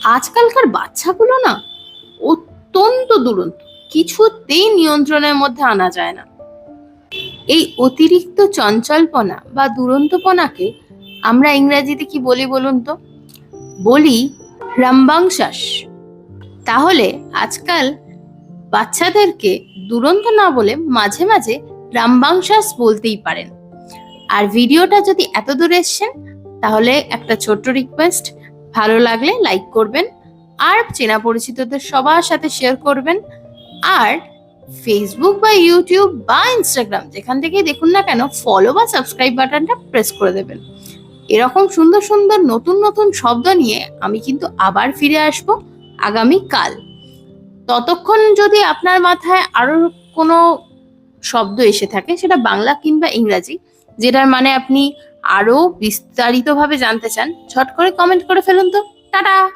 আজকালকার বাচ্চাগুলো না অত্যন্ত দুরন্ত, কিছুতেই নিয়ন্ত্রণের মধ্যে আনা যায় না। এই অতিরিক্ত চঞ্চলপনা বা দুরন্তপনাকে আমরা ইংরেজিতে কি বলি বলুন তো? বলি রামবাংশাস। তাহলে আজকাল বাচ্চাদেরকে দুরন্ত না বলে মাঝে মাঝে রামবাংশাস বলতেই পারেন। আর ভিডিওটা যদি এত দূর এসছেন, তাহলে একটা ছোট্ট রিকোয়েস্ট, ভালো লাগলে লাইক করবেন আর চেনা পরিচিতদের সবার সাথে শেয়ার করবেন। আর ফেসবুক বা ইউটিউব বা ইনস্টাগ্রাম যেখান থেকেই দেখুন না কেন, ফলো বা সাবস্ক্রাইব বাটনটা প্রেস করে দেবেন। এরকম সুন্দর সুন্দর নতুন নতুন শব্দ নিয়ে আমি কিন্তু আবার ফিরে আসব আগামীকাল। ততক্ষণ যদি আপনার মাথায় আরো কোনো শব্দ এসে থাকে, সেটা বাংলা কিংবা ইংরাজি, যেটার মানে আপনি আরো বিস্তারিতভাবে জানতে চান, ঝট করে কমেন্ট করে ফেলুন তো। টাটা।